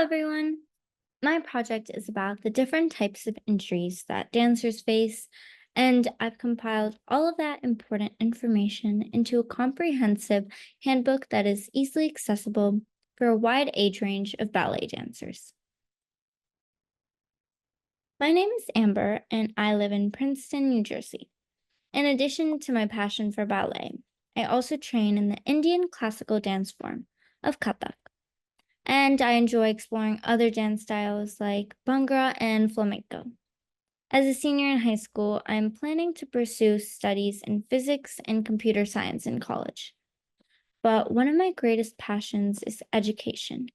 everyone. My project is about the different types of injuries that dancers face, and I've compiled all of that important information into a comprehensive handbook that is easily accessible for a wide age range of ballet dancers. My name is Amber, and I live in Princeton, New Jersey. In addition to my passion for ballet, I also train in the Indian classical dance form of Kathak. And I enjoy exploring other dance styles like Bhangra and flamenco. As a senior in high school, I'm planning to pursue studies in physics and computer science in college. But one of my greatest passions is education,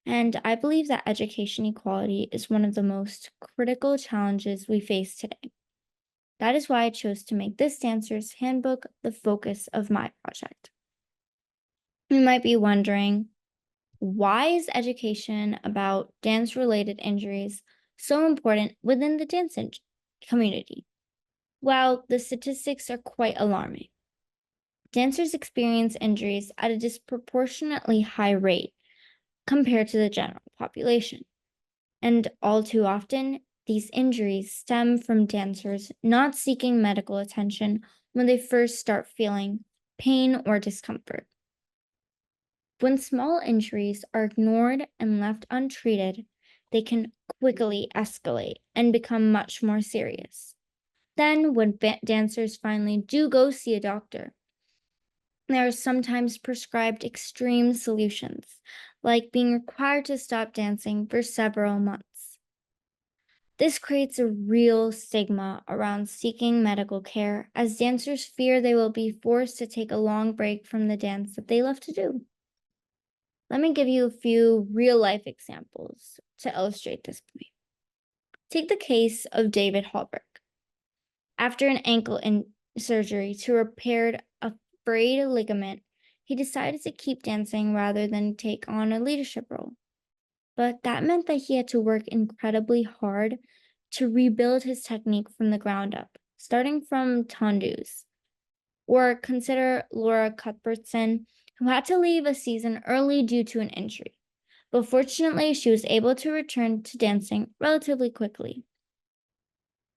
and I believe that education equality is one of the most critical challenges we face today. That is why I chose to make this dancer's handbook the focus of my project. You might be wondering, why is education about dance-related injuries so important within the dance community? Well, the statistics are quite alarming. Dancers experience injuries at a disproportionately high rate compared to the general population. And all too often, these injuries stem from dancers not seeking medical attention when they first start feeling pain or discomfort. When small injuries are ignored and left untreated, they can quickly escalate and become much more serious. Then, when dancers finally do go see a doctor, they are sometimes prescribed extreme solutions, like being required to stop dancing for several months. This creates a real stigma around seeking medical care, as dancers fear they will be forced to take a long break from the dance that they love to do. Let me give you a few real-life examples to illustrate this point. Take the case of David Hallberg. After an ankle surgery to repair a frayed ligament, he decided to keep dancing rather than take on a leadership role. But that meant that he had to work incredibly hard to rebuild his technique from the ground up, starting from tendus. Or consider Laura Cuthbertson, who had to leave a season early due to an injury. But fortunately, she was able to return to dancing relatively quickly.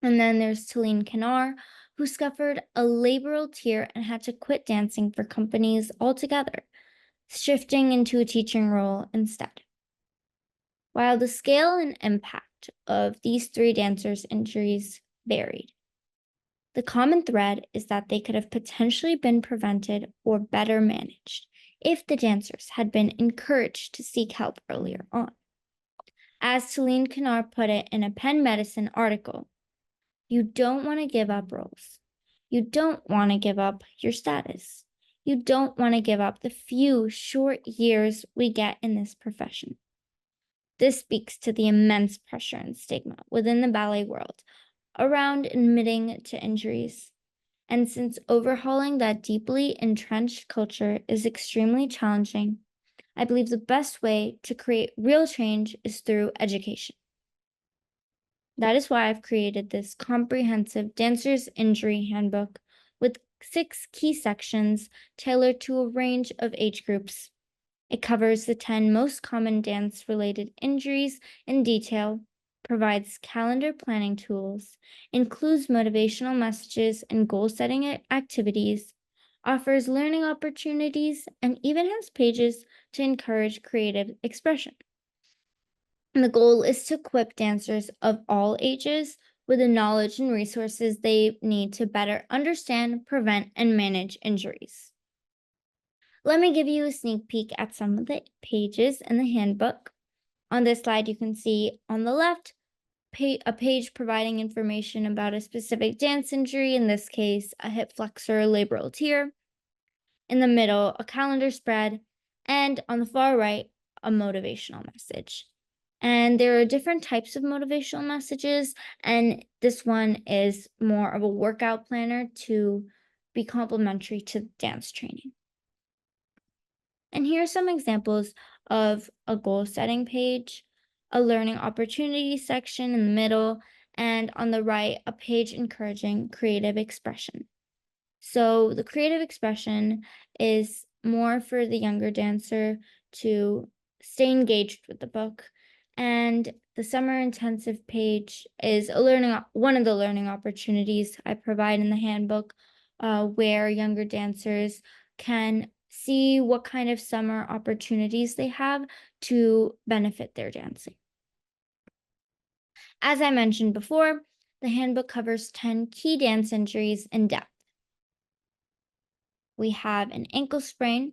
And then there's Talene Kinar, who suffered a labral tear and had to quit dancing for companies altogether, shifting into a teaching role instead. While the scale and impact of these three dancers' injuries varied, the common thread is that they could have potentially been prevented or better managed if the dancers had been encouraged to seek help earlier on. As Talene Kinar put it in a Penn Medicine article, you don't want to give up roles. You don't want to give up your status. You don't want to give up the few short years we get in this profession. This speaks to the immense pressure and stigma within the ballet world around admitting to injuries. And since overhauling that deeply entrenched culture is extremely challenging, I believe the best way to create real change is through education. That is why I've created this comprehensive dancer's injury handbook with 6 key sections tailored to a range of age groups. It covers the 10 most common dance-related injuries in detail, provides calendar planning tools, includes motivational messages and goal-setting activities, offers learning opportunities, and even has pages to encourage creative expression. And the goal is to equip dancers of all ages with the knowledge and resources they need to better understand, prevent, and manage injuries. Let me give you a sneak peek at some of the pages in the handbook. On this slide, you can see on the left, a page providing information about a specific dance injury, in this case, a hip flexor labral tear. In the middle, a calendar spread, and on the far right, a motivational message. And there are different types of motivational messages, and this one is more of a workout planner to be complementary to dance training. And here are some examples of a goal setting page, a learning opportunity section in the middle, and on the right, a page encouraging creative expression. So the creative expression is more for the younger dancer to stay engaged with the book And the summer intensive page is one of the learning opportunities I provide in the handbook, where younger dancers can see what kind of summer opportunities they have to benefit their dancing. As I mentioned before, the handbook covers 10 key dance injuries in depth. We have an ankle sprain,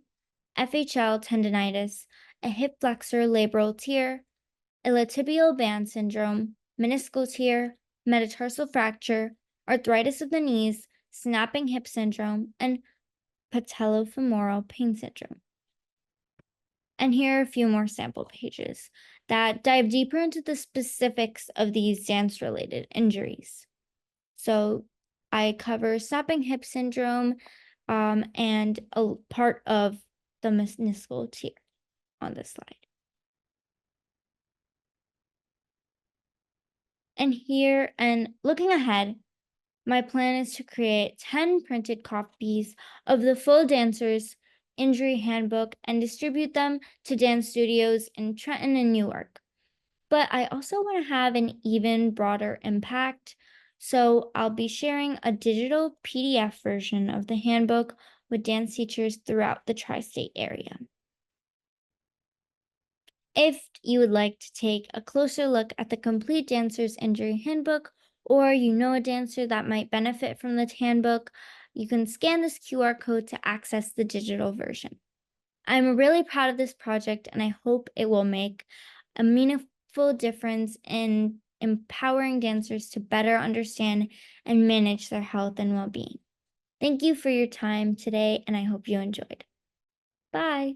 FHL tendonitis, a hip flexor labral tear, iliotibial band syndrome, meniscal tear, metatarsal fracture, arthritis of the knees, snapping hip syndrome, and patellofemoral pain syndrome. And here are a few more sample pages that dive deeper into the specifics of these dance-related injuries. So I cover snapping hip syndrome and a part of the meniscal tear on this slide. And looking ahead, my plan is to create 10 printed copies of the full dancer's injury handbook and distribute them to dance studios in Trenton and Newark. But I also want to have an even broader impact, so I'll be sharing a digital PDF version of the handbook with dance teachers throughout the tri-state area. If you would like to take a closer look at the complete dancer's injury handbook, or you know a dancer that might benefit from the handbook, you can scan this QR code to access the digital version. I'm really proud of this project, and I hope it will make a meaningful difference in empowering dancers to better understand and manage their health and well-being. Thank you for your time today, and I hope you enjoyed. Bye.